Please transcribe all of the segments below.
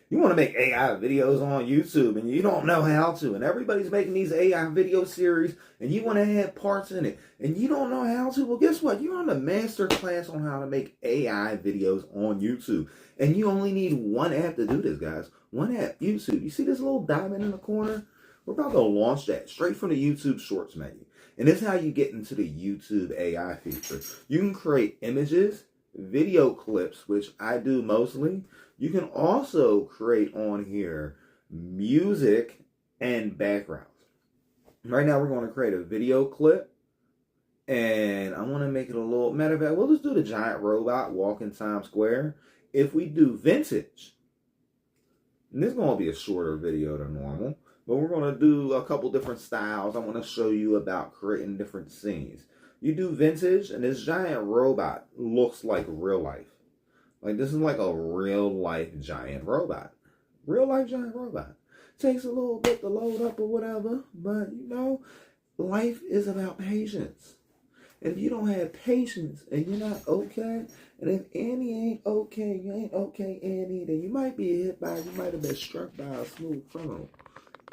You want to make AI videos on YouTube and you don't know how to, and everybody's making these AI video series and you want to add parts in it and you don't know how to. Well, guess what? You're on a master class on how to make AI videos on YouTube. And you only need one app to do this, guys. One app, YouTube. You see this little diamond in the corner? We're about to launch that straight from the YouTube Shorts menu. And this is how you get into the YouTube AI feature. You can create images, video clips, which I do mostly. You can also create on here music and backgrounds. Right now we're going to create a video clip. And I want to make it a little, matter of fact, we'll just do the giant robot walking Times Square. If we do vintage, and this is going to be a shorter video than normal, but we're going to do a couple different styles. I want to show you about creating different scenes. You do vintage, and this giant robot looks like real life. Like, this is like a real life giant robot. Real life giant robot. Takes a little bit to load up or whatever, but you know, life is about patience. And if you don't have patience and you're not okay, and if Annie ain't okay, you ain't okay, Annie, then you might be you might have been struck by a smooth criminal.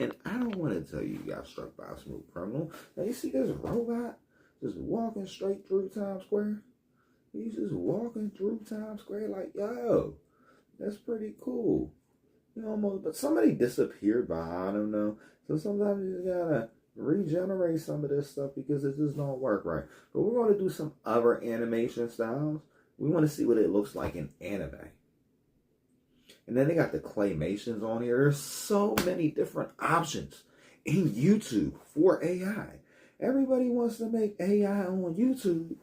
And I don't want to tell you got struck by a smooth criminal. Now, you see this robot just walking straight through Times Square? He's just walking through Times Square like, yo, that's pretty cool. You know, but somebody disappeared behind him, though. So sometimes you just gotta regenerate some of this stuff because it just don't work right. But we're going to do some other animation styles. We want to see what it looks like in anime. And then they got the claymations on here. There's so many different options in YouTube for AI. Everybody wants to make AI on YouTube,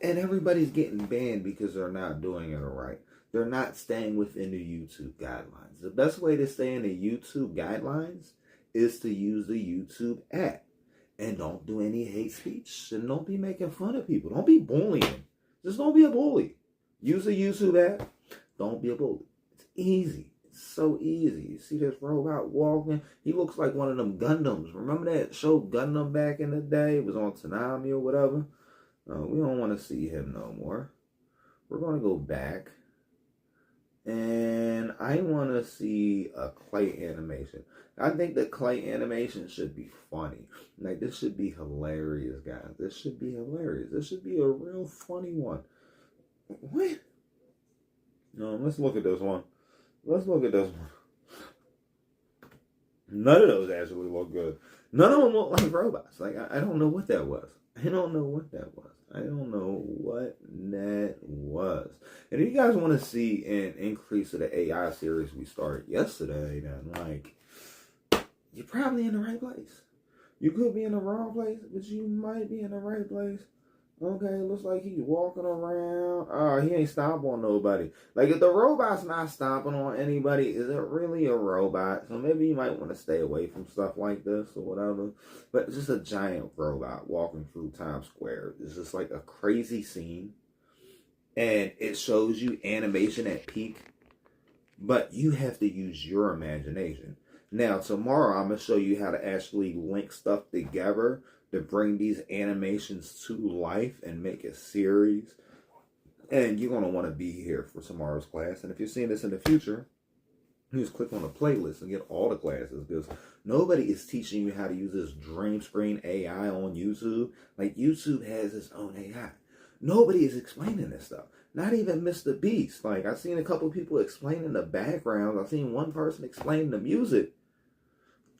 and everybody's getting banned because they're not doing it right. They're not staying within the YouTube guidelines. The best way to stay in the YouTube guidelines is to use the YouTube app. And don't do any hate speech. And don't be making fun of people. Don't be bullying. Just don't be a bully. Use the YouTube app. Don't be a bully. It's easy. It's so easy. You see this robot walking? He looks like one of them Gundams. Remember that show Gundam back in the day? It was on Tsunami or whatever. We don't want to see him no more. We're going to go back. And I want to see a clay animation. I think the clay animation should be funny. Like, this should be hilarious, guys. This should be hilarious. This should be a real funny one. What? No, let's look at this one. Let's look at this one. None of those actually look good. None of them look like robots. Like, I don't know what that was. I don't know what that was. I don't know what that was. And if you guys want to see an increase of the AI series we started yesterday, then, like, you're probably in the right place. You could be in the wrong place, but you might be in the right place. Okay, it looks like he's walking around. He ain't stomping on nobody. Like, if the robot's not stomping on anybody, is it really a robot? So maybe you might want to stay away from stuff like this or whatever. But it's just a giant robot walking through Times Square. It's just like a crazy scene. And it shows you animation at peak. But you have to use your imagination. Now, tomorrow I'm going to show you how to actually link stuff together to bring these animations to life and make a series. And you're going to want to be here for tomorrow's class. And if you're seeing this in the future, you just click on the playlist and get all the classes, because nobody is teaching you how to use this dream screen AI on YouTube. Like, YouTube has its own AI. Nobody is explaining this stuff. Not even Mr. Beast. Like, I've seen a couple people explaining the backgrounds. I've seen one person explain the music.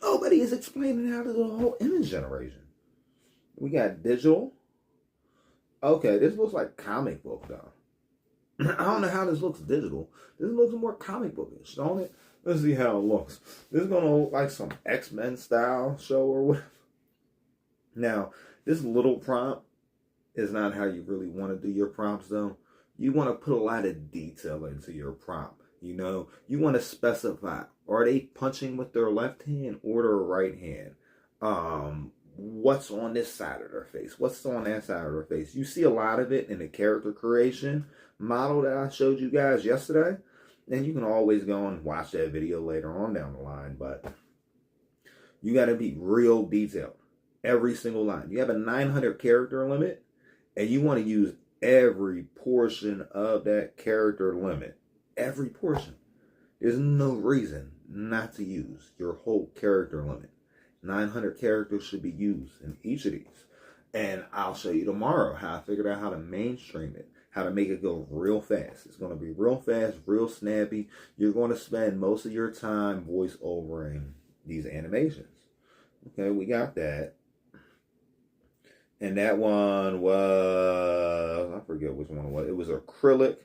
Nobody is explaining how to do the whole image generation. We got digital. Okay, this looks like comic book, though. I don't know how this looks digital. This looks more comic bookish, don't it? Let's see how it looks. This is going to look like some X-Men style show or whatever. Now, this little prompt is not how you really want to do your prompts, though. You want to put a lot of detail into your prompt. You know, you want to specify, are they punching with their left hand or their right hand? What's on this side of their face? What's on that side of their face? You see a lot of it in the character creation model that I showed you guys yesterday. And you can always go and watch that video later on down the line. But you got to be real detailed. Every single line. You have a 900 character limit. And you want to use every portion of that character limit. Every portion. There's no reason not to use your whole character limit. 900 characters should be used in each of these. And I'll show you tomorrow how I figured out how to mainstream it, how to make it go real fast. It's going to be real fast, real snappy. You're going to spend most of your time voice-overing these animations. Okay, we got that. And that one was, I forget which one it was. It was acrylic.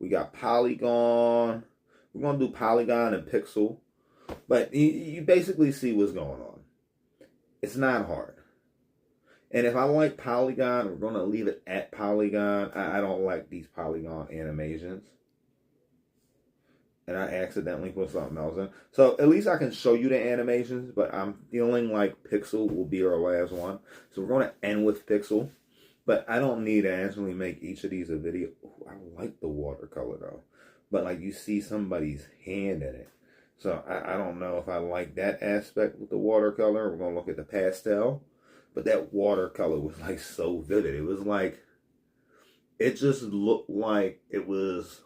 We got polygon. We're going to do polygon and pixel. But you basically see what's going on. It's not hard. And if I like polygon, we're going to leave it at polygon. I don't like these polygon animations. And I accidentally put something else in. So at least I can show you the animations, but I'm feeling like pixel will be our last one. So we're going to end with pixel. But I don't need to actually make each of these a video. Ooh, I like the watercolor though. But like you see somebody's hand in it. So I don't know if I like that aspect with the watercolor. We're going to look at the pastel. But that watercolor was like so vivid. It was like, it just looked like it was,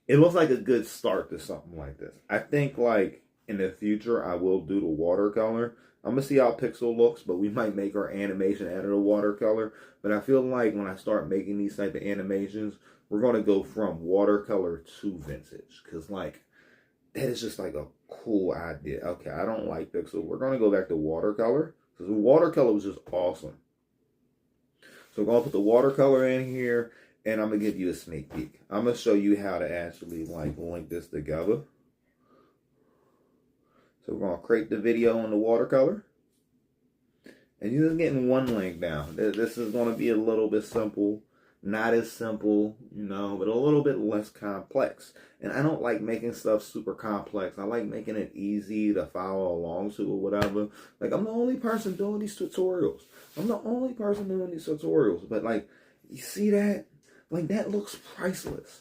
it looks like a good start to something like this. I think like in the future, I will do the watercolor. I'm going to see how pixel looks, but we might make our animation out of the watercolor. But I feel like when I start making these type of animations, we're going to go from watercolor to vintage. Because like, that is just like a cool idea. Okay, I don't like pixel. We're going to go back to watercolor. Because the watercolor was just awesome. So we're going to put the watercolor in here. And I'm going to give you a sneak peek. I'm going to show you how to actually like link this together. So we're going to create the video on the watercolor. And you're just getting one link down. This is going to be a little bit simple. Not as simple, you know, but a little bit less complex. And I don't like making stuff super complex. I like making it easy to follow along to or whatever. Like, I'm the only person doing these tutorials. But, like, you see that? Like, that looks priceless.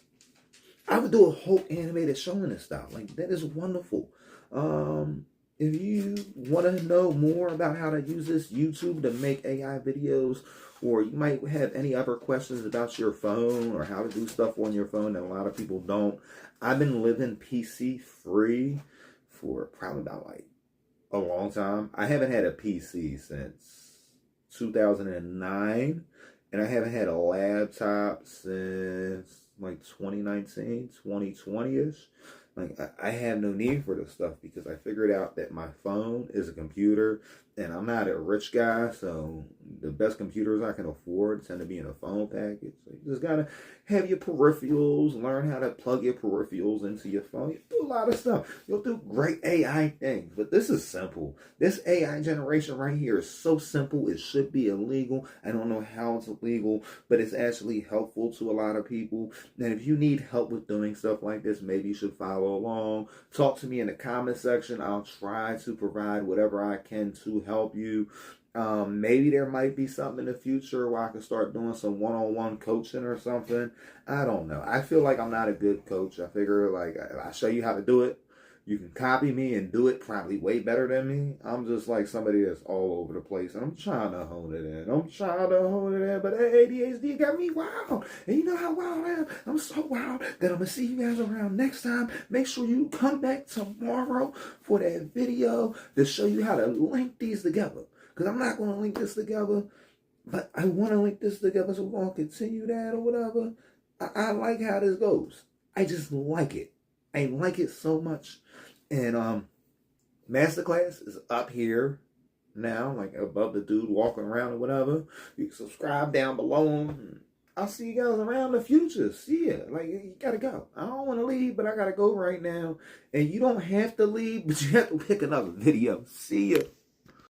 I would do a whole animated showing this style. Like, that is wonderful. If you want to know more about how to use this YouTube to make AI videos, or you might have any other questions about your phone or how to do stuff on your phone that a lot of people don't, I've been living PC free for probably about like a long time. I haven't had a PC since 2009, and I haven't had a laptop since like 2019, 2020-ish. Like, I have no need for this stuff because I figured out that my phone is a computer, and I'm not a rich guy, so the best computers I can afford tend to be in a phone package. So you just gotta have your peripherals, learn how to plug your peripherals into your phone. You do a lot of stuff. You'll do great AI things, but this is simple. This AI generation right here is so simple, it should be illegal. I don't know how it's illegal, but it's actually helpful to a lot of people. And if you need help with doing stuff like this, maybe you should follow along. Talk to me in the comment section. I'll try to provide whatever I can to help you. Maybe there might be something in the future where I can start doing some one-on-one coaching or something. I don't know. I feel like I'm not a good coach. I figure like I show you how to do it. You can copy me and do it probably way better than me. I'm just like somebody that's all over the place, and I'm trying to hone it in. But ADHD got me wild. And you know how wild I am? I'm so wild that I'm going to see you guys around next time. Make sure you come back tomorrow for that video to show you how to link these together. Because I'm not going to link this together, but I want to link this together, so we're going to continue that or whatever. I like how this goes. I just like it. I like it so much. And Masterclass is up here now, like above the dude walking around or whatever. You can subscribe down below. I'll see you guys around the future. See ya. Like, you gotta go. I don't want to leave, but I gotta go right now. And you don't have to leave, but you have to pick another video. See ya.